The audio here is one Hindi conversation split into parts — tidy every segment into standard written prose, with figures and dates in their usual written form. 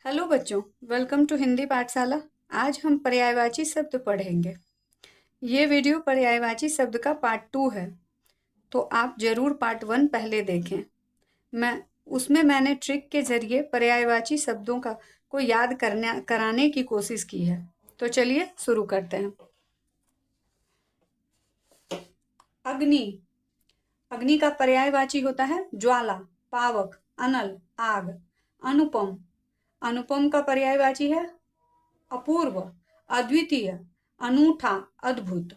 हेलो बच्चों, वेलकम टू हिंदी पाठशाला। आज हम पर्यायवाची शब्द पढ़ेंगे। ये वीडियो पर्यायवाची शब्द का पार्ट 2 है, तो आप जरूर पार्ट 1 पहले देखें। मैंने ट्रिक के जरिए पर्यायवाची शब्दों को याद कराने की कोशिश की है। तो चलिए शुरू करते हैं। अग्नि। अग्नि का पर्यायवाची होता है ज्वाला, पावक, अनल, आग। अनुपम। अनुपम का पर्यायवाची है अपूर्व, अद्वितीय, अनूठा, अद्भुत।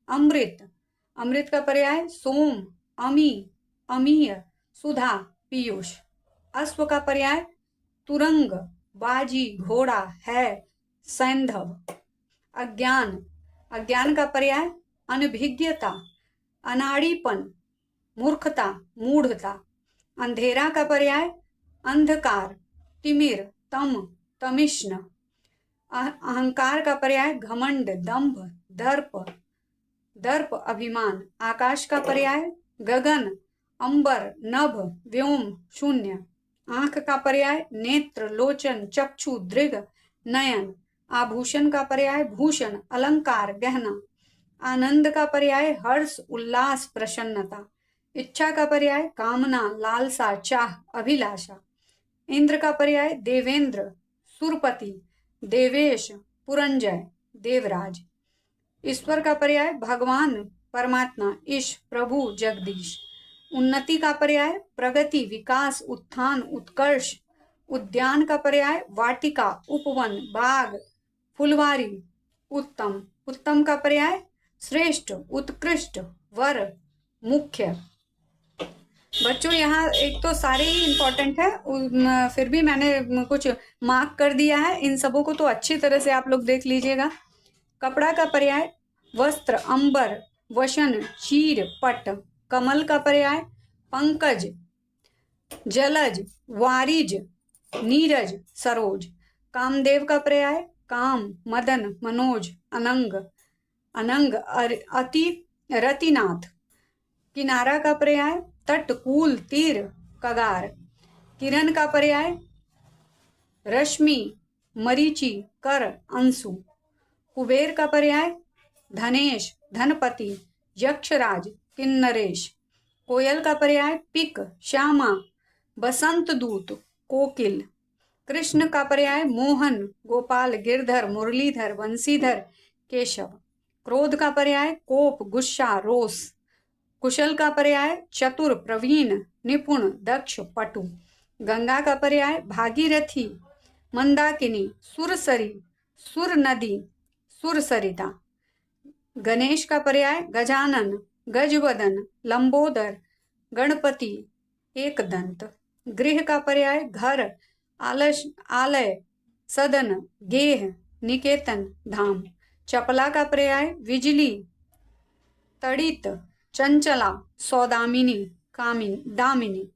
अमृत। अमृत का पर्याय सोम, अमी, अमीय, सुधा, पीयूष। अश्व का पर्याय तुरंग, बाजी, घोड़ा, है, सैंधव। अज्ञान। अज्ञान का पर्याय अनभिज्ञता, अनाड़ीपन, मूर्खता, मूढ़ता। अंधेरा का पर्याय अंधकार, तिमिर, तम, तमिष्ण। अहंकार का पर्याय घमंड, दंभ, दर्प, दर्प, अभिमान। आकाश का पर्याय गगन, अंबर, नभ, व्योम, शून्य। आंख का पर्याय नेत्र, लोचन, चक्षु, दृग, नयन। आभूषण का पर्याय भूषण, अलंकार, गहना। आनंद का पर्याय हर्ष, उल्लास, प्रसन्नता। इच्छा का पर्याय कामना, लालसा, चाह, अभिलाषा। इंद्र का पर्याय देवेंद्र, सुरपति, देवेश, पुरंजय, देवराज। ईश्वर का पर्याय भगवान, परमात्मा, ईश, प्रभु, जगदीश। उन्नति का पर्याय प्रगति, विकास, उत्थान, उत्कर्ष। उद्यान का पर्याय वाटिका, उपवन, बाग, फुलवारी। उत्तम। उत्तम का पर्याय श्रेष्ठ, उत्कृष्ट, वर, मुख्य। बच्चों यहाँ एक तो सारे ही इम्पोर्टेंट है, फिर भी मैंने कुछ मार्क कर दिया है। इन सबों को तो अच्छी तरह से आप लोग देख लीजिएगा। कपड़ा का पर्याय वस्त्र, अंबर, वशन, चीर, पट। कमल का पर्याय पंकज, जलज, वारिज, नीरज, सरोज। कामदेव का पर्याय काम, मदन, मनोज, अनंग, अनंग, अति, रतिनाथ। किनारा का पर्याय तट, कूल, तीर, कगार। किरण का पर्याय रश्मि, मरीचि, कर, अंशु। कुबेर का पर्याय धनेश, धनपति, यक्षराज, किन्नरेश। कोयल का पर्याय पिक, श्यामा, बसंत दूत, कोकिल। कृष्ण का पर्याय मोहन, गोपाल, गिरधर, मुरलीधर, बंसीधर, केशव। क्रोध का पर्याय कोप, गुस्सा, रोष। कुशल का पर्याय चतुर, प्रवीण, निपुण, दक्ष, पटु। गंगा का पर्याय भागीरथी, मंदाकिनी, सुरसरी, सुर नदी, सुरसरिता। गणेश का पर्याय गजानन, गजवदन, लंबोदर, गणपति, एकदंत। गृह का पर्याय घर, आलय, सदन, गेह, निकेतन, धाम। चपला का पर्याय बिजली, तड़ित, चंचला, सौदामिनी, दामिनी।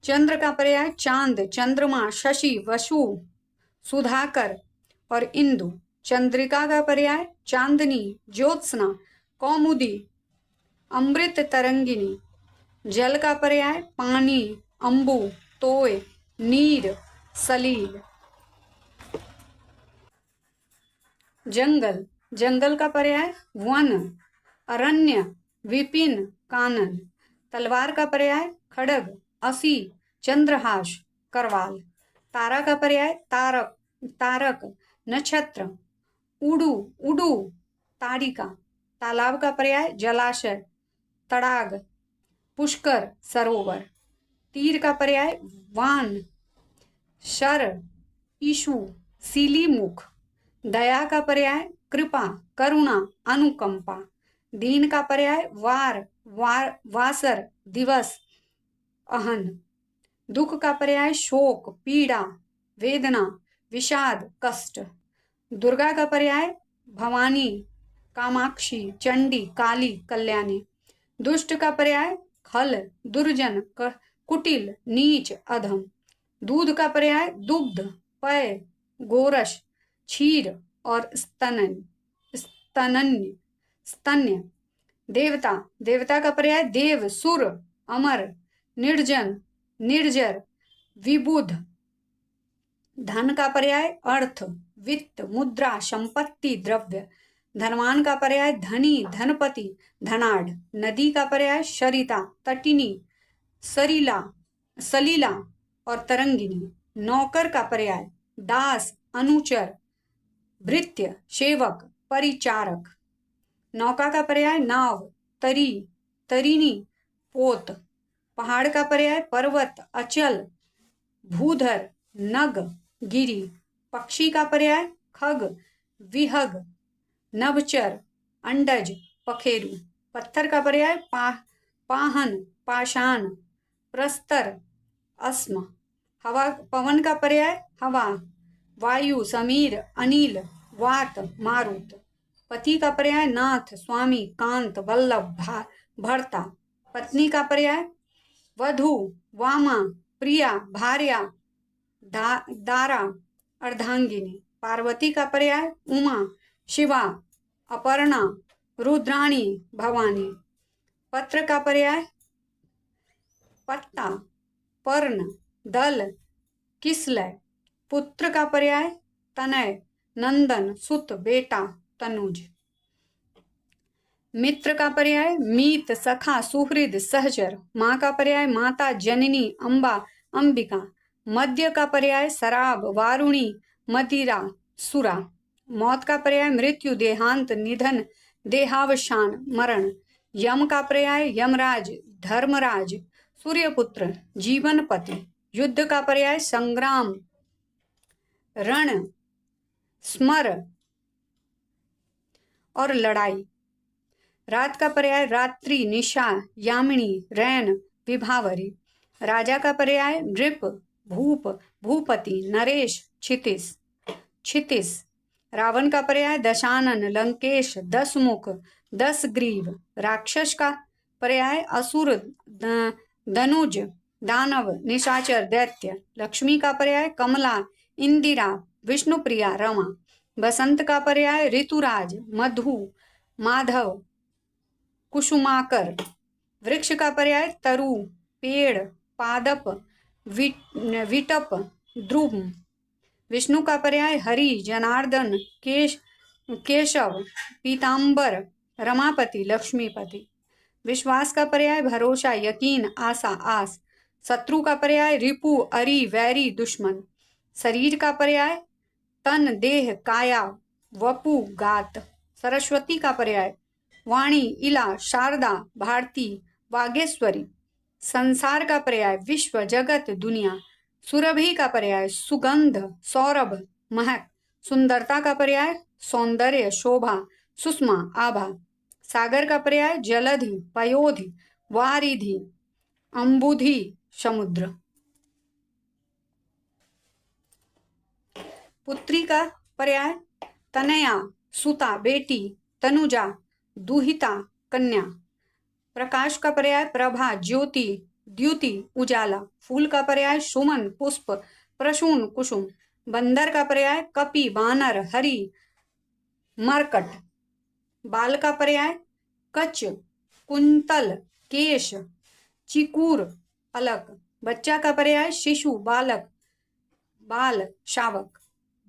चंद्र का पर्याय चांद, चंद्रमा, शशि, वसु, सुधाकर और इंदु। चंद्रिका का पर्याय चांदनी, ज्योत्सना, कौमुदी, अमृत तरंगिनी। जल का पर्याय पानी, अंबु, तोय, नीर, सलील। जंगल। जंगल का पर्याय वन, अरण्य, विपिन, कानन। तलवार का पर्याय खड़ग, असी, चंद्रहास, करवाल। तारा का पर्याय तारक, तारक, नक्षत्र, उडू, उडू, तारिका। तालाब का पर्याय जलाशय, तड़ाग, पुष्कर, सरोवर। तीर का पर्याय वान, शर, ईशु, सीलीमुख। दया का पर्याय कृपा, करुणा, अनुकंपा। दीन का पर्याय वासर, दिवस, अहन। दुख का पर्याय शोक, पीड़ा, वेदना, विषाद, कष्ट। दुर्गा का पर्याय भवानी, कामाक्षी, चंडी, काली, कल्याणी। दुष्ट का पर्याय खल, दुर्जन, कुटिल, नीच, अधम। दूध का पर्याय दुग्ध, पय, गोरस, क्षीर और स्तन्य। देवता। देवता का पर्याय देव, सुर, अमर, निर्जन, निर्जर, विबुध। धन का पर्याय अर्थ, वित्त, मुद्रा, संपत्ति, द्रव्य। धनवान का पर्याय धनी, धनपति, धनाढ़। नदी का पर्याय सरिता, तटिनी, सरीला, सलीला और तरंगिनी। नौकर का पर्याय दास, अनुचर, भृत्य, सेवक, परिचारक। नौका का पर्याय नाव, तरी, तरिनी, पोत। पहाड़ का पर्याय पर्वत, अचल, भूधर, नग, गिरी। पक्षी का पर्याय खग, विहग, नभचर, अंडज, पखेरु। पत्थर का पर्याय पाहन, पाषाण, प्रस्तर, अस्म। हवा, पवन का पर्याय हवा, वायु, समीर, अनिल, वात, मारुत। पति का पर्याय नाथ, स्वामी, कांत, वल्लभ, भर्ता। पत्नी का पर्याय वधु, वामा, प्रिया, भार्या, दारा, अर्धांगिनी। पार्वती का पर्याय उमा, शिवा, अपर्णा, रुद्राणी, भवानी। पत्र का पर्याय पत्ता, पर्ण, दल, किसलय। पुत्र का पर्याय तनय, नंदन, सुत, बेटा, तनुज। मित्र का पर्याय मीत, सखा, सुहृद, सहचर। माँ का पर्याय माता, जननी, अम्बा, अंबिका। मद्य का पर्याय शराब, वारुणी, मदिरा, सुरा। मौत का पर्याय मृत्यु, देहांत, निधन, देहावसान, मरण। यम का पर्याय यमराज, धर्मराज, सूर्यपुत्र, जीवनपति। युद्ध का पर्याय संग्राम, रण, स्मर और लड़ाई। रात का पर्याय रात्रि, निशा, यामिनी, रैन, विभावरी। राजा का पर्याय नृप, भूप, भूपति, नरेश, क्षितिश, क्षितिश। रावण का पर्याय दशानन, लंकेश, दशमुख, दशग्रीव। राक्षस का पर्याय असुर, धनुज, दानव, निशाचर, दैत्य। लक्ष्मी का पर्याय कमला, इंदिरा, विष्णुप्रिया, रमा। बसंत का पर्याय ऋतुराज, मधु, माधव, कुसुमाकर। वृक्ष का पर्याय तरु, पेड़, पादप, विटप, ध्रुव। विष्णु का पर्याय हरि, जनार्दन, केशव, पीतांबर, रमापति, लक्ष्मीपति। विश्वास का पर्याय भरोसा, यकीन, आशा, आस। शत्रु का पर्याय रिपु, अरि, वैरी, दुश्मन। शरीर का पर्याय तन, देह, काया, वपु, गात। सरस्वती का पर्याय वाणी, इला, शारदा, भारती, वागेश्वरी। संसार का पर्याय विश्व, जगत, दुनिया। सुरभि का पर्याय सुगंध, सौरभ, महक। सुंदरता का पर्याय सौंदर्य, शोभा, सुषमा, आभा। सागर का पर्याय जलधि, पयोधि, वारिधि, अम्बुधि, समुद्र। पुत्री का पर्याय तनया, सुता, बेटी, तनुजा, दुहिता, कन्या। प्रकाश का पर्याय प्रभा, ज्योति, द्युति, उजाला। फूल का पर्याय सुमन, पुष्प, प्रसून, कुसुम। बंदर का पर्याय कपि, बानर, हरि, मरकट। बाल का पर्याय कच, कुंतल, केश, चिकूर, अलक। बच्चा का पर्याय शिशु, बालक, बाल, शावक।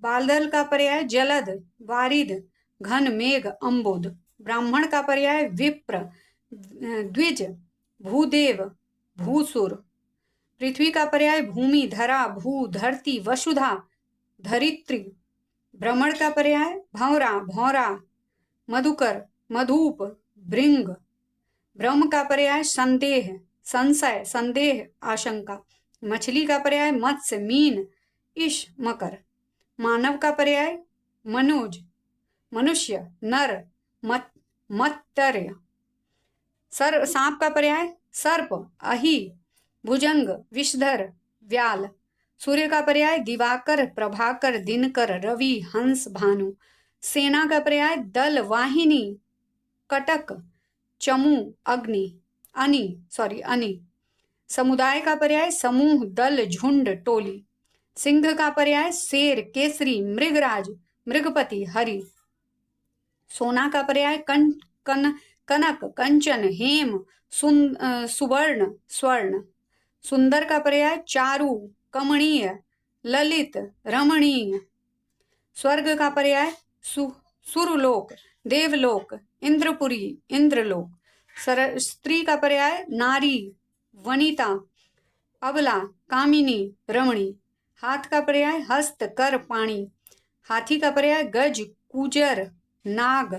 बादल का पर्याय जलद, वारिद, घन, मेघ, अम्बुद। ब्राह्मण का पर्याय विप्र, द्विज, भूदेव, भूसुर। पृथ्वी का पर्याय भूमि, धरा, भू, धरती, वसुधा, धरित्री। भ्रमण का पर्याय भंवरा, भौरा, मधुकर, मधुप, भृंग। ब्रह्म का पर्याय संदेह, संशय, संदेह, आशंका। मछली का पर्याय मत्स्य, मीन, इश, मकर। मानव का पर्याय मनुज, मनुष्य, नर, मत्तर्य। सांप का पर्याय सर्प, अहि, भुजंग, विषधर, व्याल। सूर्य का पर्याय दिवाकर, प्रभाकर, दिनकर, रवि, हंस, भानु। सेना का पर्याय दल, वाहिनी, कटक, चमू, अग्नि, अनि। समुदाय का पर्याय समूह, दल, झुंड, टोली। सिंह का पर्याय शेर, केसरी, मृगराज, मृगपति, हरि। सोना का पर्याय कनक, कंचन, हेम, सुवर्ण, स्वर्ण। सुंदर का पर्याय चारु, कमणीय, ललित, रमणीय। स्वर्ग का पर्याय सुरलोक, देवलोक, इंद्रपुरी, इंद्रलोक। स्त्री का पर्याय नारी, वनिता, अबला, कामिनी, रमणी। हाथ का पर्याय हस्त, कर, पाणी। हाथी का पर्याय गज, कुजर, नाग।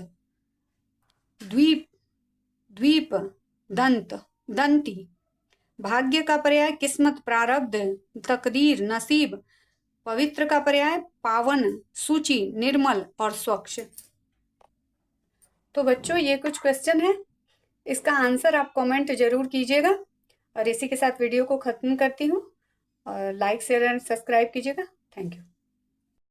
द्वीप, द्वीप, दंत, दंती। भाग्य का पर्याय किस्मत, प्रारब्ध, तकदीर, नसीब। पवित्र का पर्याय पावन, सूचि, निर्मल और स्वच्छ। तो बच्चों ये कुछ क्वेश्चन है, इसका आंसर आप कमेंट जरूर कीजिएगा। और इसी के साथ वीडियो को खत्म करती हूँ। और लाइक शेयर एंड सब्सक्राइब कीजिएगा। Thank you.